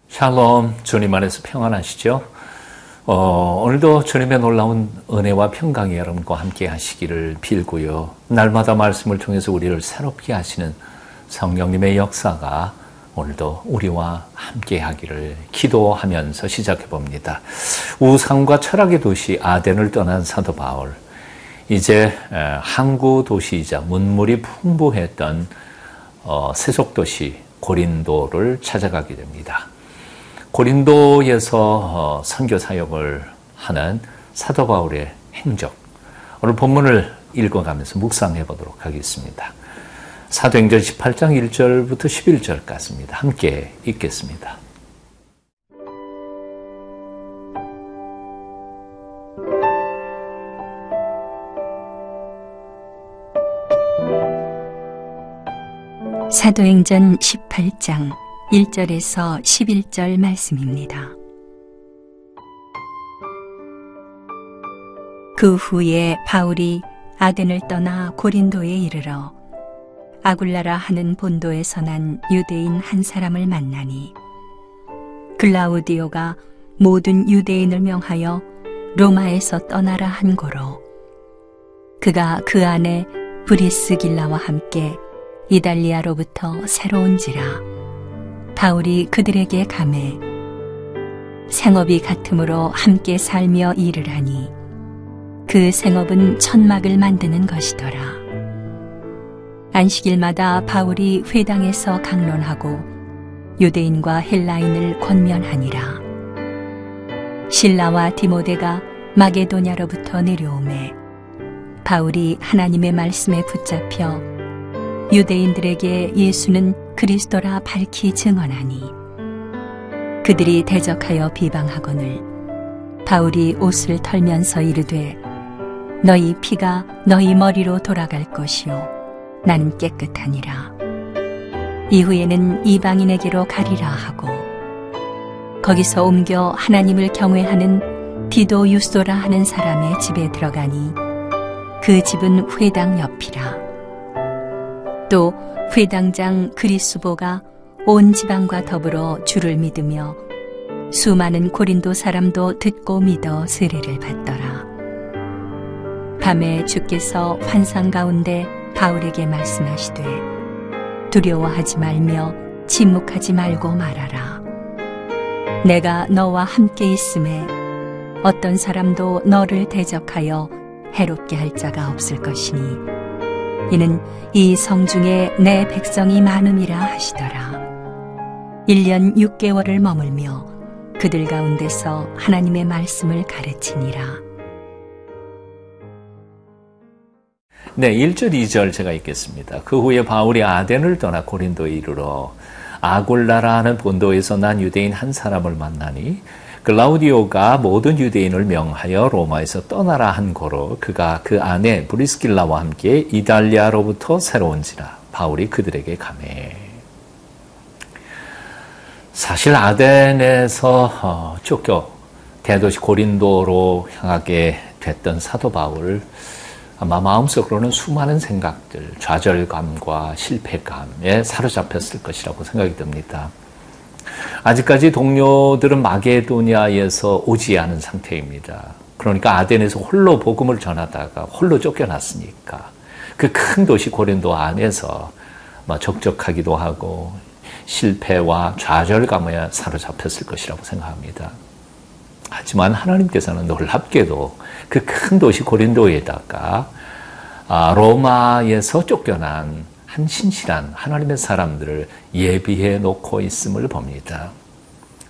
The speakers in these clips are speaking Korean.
샬롬, 주님 안에서 평안하시죠? 오늘도 주님의 놀라운 은혜와 평강이 여러분과 함께 하시기를 빌고요. 날마다 말씀을 통해서 우리를 새롭게 하시는 성령님의 역사가 오늘도 우리와 함께 하기를 기도하면서 시작해 봅니다. 우상과 철학의 도시 아덴을 떠난 사도 바울, 이제 항구 도시이자 문물이 풍부했던 세속도시 고린도를 찾아가게 됩니다. 고린도에서 선교 사역을 하는 사도 바울의 행적, 오늘 본문을 읽어가면서 묵상해 보도록 하겠습니다. 사도행전 18장 1절부터 11절까지입니다. 함께 읽겠습니다. 사도행전 18장 1절에서 11절 말씀입니다. 그 후에 바울이 아덴을 떠나 고린도에 이르러 아굴라라 하는 본도에서 난 유대인 한 사람을 만나니, 글라우디오가 모든 유대인을 명하여 로마에서 떠나라 한 고로 그가 그 안에 브리스길라와 함께 이달리아로부터 새로운지라 바울이 그들에게 가매 생업이 같으므로 함께 살며 일을 하니 그 생업은 천막을 만드는 것이더라. 안식일마다 바울이 회당에서 강론하고 유대인과 헬라인을 권면하니라. 실라와 디모데가 마게도냐로부터 내려오매 바울이 하나님의 말씀에 붙잡혀 유대인들에게 예수는 그리스도라 밝히 증언하니, 그들이 대적하여 비방하거늘 바울이 옷을 털면서 이르되 너희 피가 너희 머리로 돌아갈 것이요 나는 깨끗하니라. 이후에는 이방인에게로 가리라 하고 거기서 옮겨 하나님을 경외하는 디도 유소라 하는 사람의 집에 들어가니 그 집은 회당 옆이라. 또 회당장 그리스보가 온 지방과 더불어 주를 믿으며 수많은 고린도 사람도 듣고 믿어 세례를 받더라. 밤에 주께서 환상 가운데 바울에게 말씀하시되 두려워하지 말며 침묵하지 말고 말하라. 내가 너와 함께 있음에 어떤 사람도 너를 대적하여 해롭게 할 자가 없을 것이니 이는 이 성중에 내 백성이 많음이라 하시더라. 1년 6개월을 머물며 그들 가운데서 하나님의 말씀을 가르치니라. 네, 1절, 2절 제가 읽겠습니다. 그 후에 바울이 아덴을 떠나 고린도에 이르러 아굴라라 하는 본도에서 난 유대인 한 사람을 만나니, 글라우디오가 모든 유대인을 명하여 로마에서 떠나라 한 고로 그가 그 안에 브리스길라와 함께 이달리아로부터 새로운지라 바울이 그들에게 가매. 사실 아덴에서 쫓겨 대도시 고린도로 향하게 됐던 사도 바울, 아마 마음속으로는 수많은 생각들, 좌절감과 실패감에 사로잡혔을 것이라고 생각이 듭니다. 아직까지 동료들은 마게도냐에서 오지 않은 상태입니다. 그러니까 아덴에서 홀로 복음을 전하다가 홀로 쫓겨났으니까 그 큰 도시 고린도 안에서 적적하기도 하고 실패와 좌절감에 사로잡혔을 것이라고 생각합니다. 하지만 하나님께서는 놀랍게도 그 큰 도시 고린도에다가 로마에서 쫓겨난 한 신실한 하나님의 사람들을 예비해 놓고 있음을 봅니다.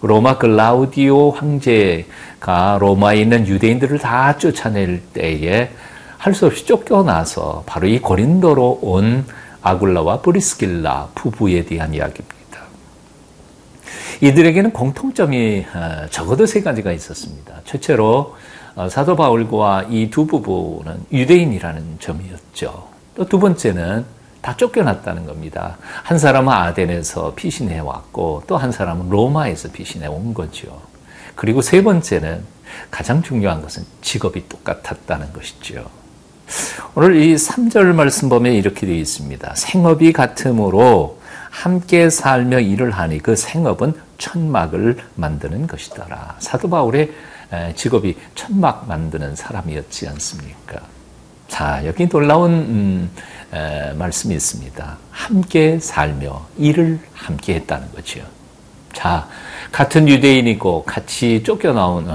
로마 글라우디오 황제가 로마에 있는 유대인들을 다 쫓아낼 때에 할 수 없이 쫓겨나서 바로 이 고린도로 온 아굴라와 브리스길라 부부에 대한 이야기입니다. 이들에게는 공통점이 적어도 세 가지가 있었습니다. 첫째로 사도 바울과 이 두 부부는 유대인이라는 점이었죠. 또 두 번째는 다 쫓겨났다는 겁니다. 한 사람은 아덴에서 피신해 왔고 또 한 사람은 로마에서 피신해 온 거죠. 그리고 세 번째는 가장 중요한 것은 직업이 똑같았다는 것이죠. 오늘 이 3절 말씀 보면 이렇게 되어 있습니다. 생업이 같으므로 함께 살며 일을 하니 그 생업은 천막을 만드는 것이더라. 사도 바울의 직업이 천막 만드는 사람이었지 않습니까? 자, 여기 놀라운 말씀이 있습니다. 함께 살며 일을 함께 했다는 거죠. 자, 같은 유대인이고 같이 쫓겨나온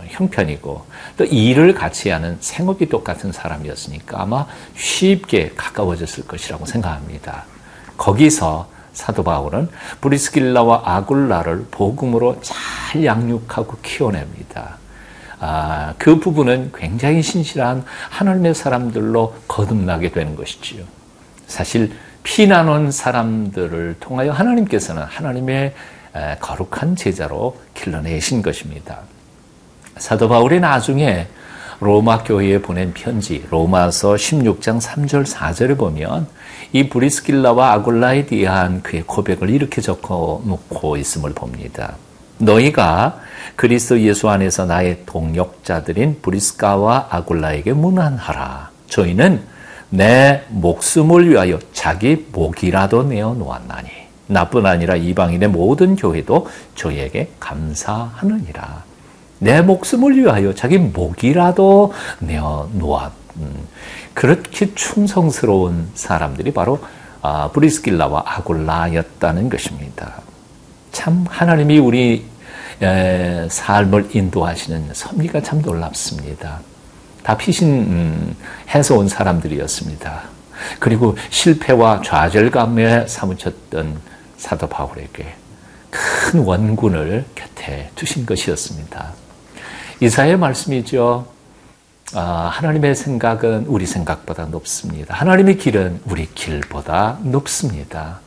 형편이고 또 일을 같이 하는 생업이 똑같은 사람이었으니까 아마 쉽게 가까워졌을 것이라고 생각합니다. 거기서 사도 바울은 브리스길라와 아굴라를 복음으로 잘 양육하고 키워냅니다. 그 부분은 굉장히 신실한 하나님의 사람들로 거듭나게 되는 것이지요. 사실 피난 온 사람들을 통하여 하나님께서는 하나님의 거룩한 제자로 길러내신 것입니다. 사도 바울이 나중에 로마 교회에 보낸 편지 로마서 16장 3절 4절을 보면 이 브리스길라와 아굴라에 대한 그의 고백을 이렇게 적어놓고 있음을 봅니다. 너희가 그리스도 예수 안에서 나의 동역자들인 브리스가와 아굴라에게 문안하라. 저희는 내 목숨을 위하여 자기 목이라도 내어 놓았나니 나뿐 아니라 이방인의 모든 교회도 저희에게 감사하느니라. 내 목숨을 위하여 자기 목이라도 내어 놓았. 그렇게 충성스러운 사람들이 바로 브리스길라와 아굴라였다는 것입니다. 참 하나님이 우리 삶을 인도하시는 섭리가 참 놀랍습니다. 다 피신해서 온 사람들이었습니다. 그리고 실패와 좌절감에 사무쳤던 사도 바울에게 큰 원군을 곁에 두신 것이었습니다. 이사야의 말씀이죠. 하나님의 생각은 우리 생각보다 높습니다. 하나님의 길은 우리 길보다 높습니다.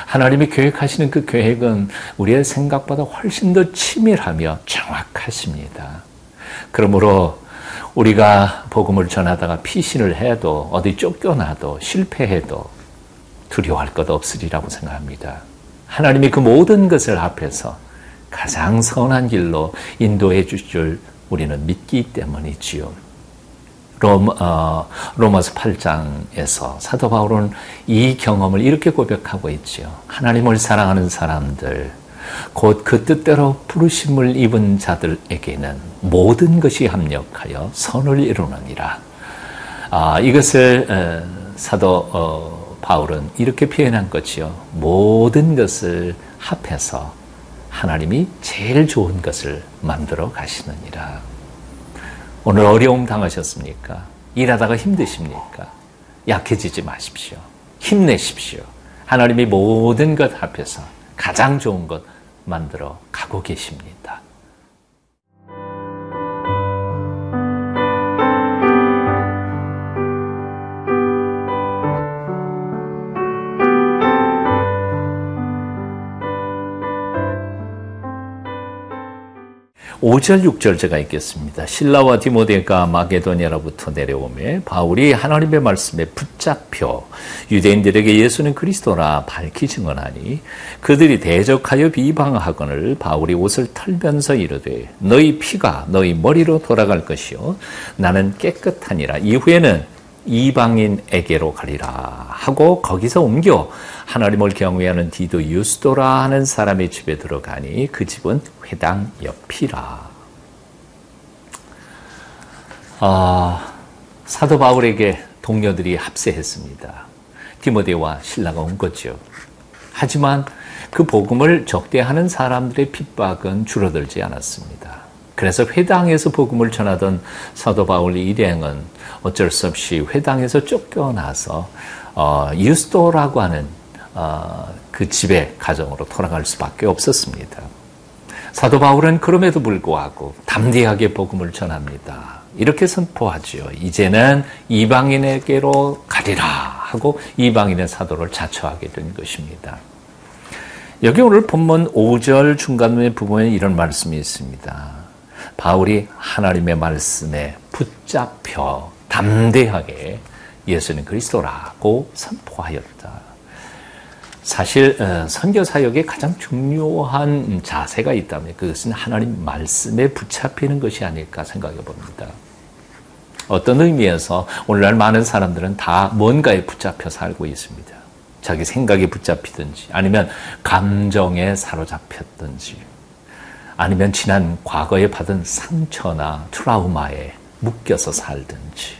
하나님이 계획하시는 그 계획은 우리의 생각보다 훨씬 더 치밀하며 정확하십니다. 그러므로 우리가 복음을 전하다가 피신을 해도 어디 쫓겨나도 실패해도 두려워할 것 없으리라고 생각합니다. 하나님이 그 모든 것을 앞에서 가장 선한 길로 인도해 주실 줄 우리는 믿기 때문이지요. 로마서 8장에서 사도 바울은 이 경험을 이렇게 고백하고 있지요. 하나님을 사랑하는 사람들, 곧 그 뜻대로 부르심을 입은 자들에게는 모든 것이 합력하여 선을 이루느니라. 이것을 사도 바울은 이렇게 표현한 거지요. 모든 것을 합해서 하나님이 제일 좋은 것을 만들어 가시느니라. 오늘 어려움 당하셨습니까? 일하다가 힘드십니까? 약해지지 마십시오. 힘내십시오. 하나님이 모든 것 합해서 가장 좋은 것 만들어 가고 계십니다. (5절) (6절) 제가 읽겠습니다. 실라와 디모데가 마게도냐로부터 내려오매 바울이 하나님의 말씀에 붙잡혀 유대인들에게 예수는 그리스도라 밝히 증언하니 그들이 대적하여 비방하거늘 바울이 옷을 털면서 이르되 너희 피가 너희 머리로 돌아갈 것이요 나는 깨끗하니라. 이후에는 이방인에게로 가리라 하고 거기서 옮겨 하나님을 경외하는 디도 유스도라 하는 사람의 집에 들어가니 그 집은 회당 옆이라. 사도 바울에게 동료들이 합세했습니다. 디모데와 실라가 온 거죠. 하지만 그 복음을 적대하는 사람들의 핍박은 줄어들지 않았습니다. 그래서 회당에서 복음을 전하던 사도 바울의 일행은 어쩔 수 없이 회당에서 쫓겨나서 유스도라고 하는 그 집의 가정으로 돌아갈 수밖에 없었습니다. 사도 바울은 그럼에도 불구하고 담대하게 복음을 전합니다. 이렇게 선포하죠. 이제는 이방인에게로 가리라 하고 이방인의 사도를 자처하게 된 것입니다. 여기 오늘 본문 5절 중간의 부분에 이런 말씀이 있습니다. 바울이 하나님의 말씀에 붙잡혀 담대하게 예수는 그리스도라고 선포하였다. 사실 선교 사역에 가장 중요한 자세가 있다면 그것은 하나님 말씀에 붙잡히는 것이 아닐까 생각해 봅니다. 어떤 의미에서 오늘날 많은 사람들은 다 뭔가에 붙잡혀 살고 있습니다. 자기 생각에 붙잡히든지 아니면 감정에 사로잡혔든지 아니면 지난 과거에 받은 상처나 트라우마에 묶여서 살든지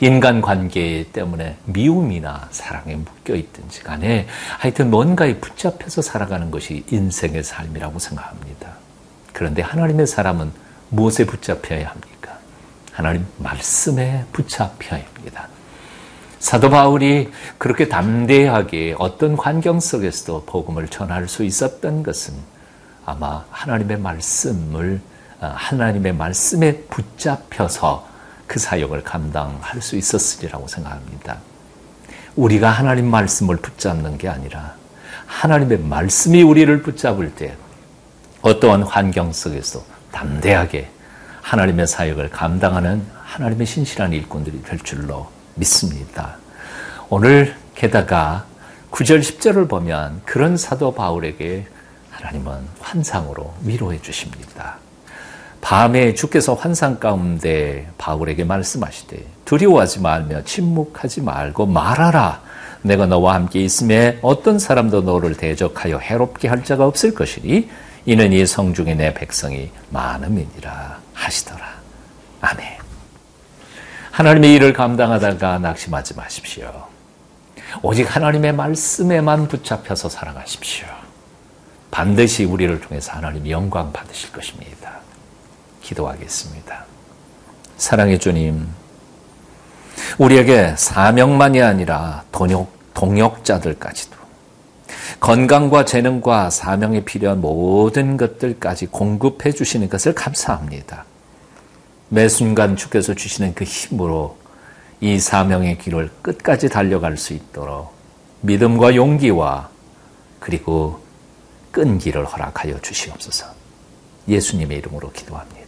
인간관계 때문에 미움이나 사랑에 묶여있든지 간에 하여튼 뭔가에 붙잡혀서 살아가는 것이 인생의 삶이라고 생각합니다. 그런데 하나님의 사람은 무엇에 붙잡혀야 합니까? 하나님 말씀에 붙잡혀야 합니다. 사도 바울이 그렇게 담대하게 어떤 환경 속에서도 복음을 전할 수 있었던 것은 아마 하나님의 말씀에 붙잡혀서 그 사역을 감당할 수 있었으리라고 생각합니다. 우리가 하나님 말씀을 붙잡는 게 아니라 하나님의 말씀이 우리를 붙잡을 때 어떠한 환경 속에서 담대하게 하나님의 사역을 감당하는 하나님의 신실한 일꾼들이 될 줄로 믿습니다. 오늘 게다가 9절 10절을 보면 그런 사도 바울에게 하나님은 환상으로 위로해 주십니다. 밤에 주께서 환상 가운데 바울에게 말씀하시되 두려워하지 말며 침묵하지 말고 말하라. 내가 너와 함께 있음에 어떤 사람도 너를 대적하여 해롭게 할 자가 없을 것이니 이는 이 성중에 내 백성이 많음이니라 하시더라. 아멘. 하나님의 일을 감당하다가 낙심하지 마십시오. 오직 하나님의 말씀에만 붙잡혀서 살아가십시오. 반드시 우리를 통해서 하나님이 영광 받으실 것입니다. 기도하겠습니다. 사랑의 주님, 우리에게 사명만이 아니라 동역자들까지도 건강과 재능과 사명에 필요한 모든 것들까지 공급해 주시는 것을 감사합니다. 매 순간 주께서 주시는 그 힘으로 이 사명의 길을 끝까지 달려갈 수 있도록 믿음과 용기와 그리고 끈기를 허락하여 주시옵소서. 예수님의 이름으로 기도합니다.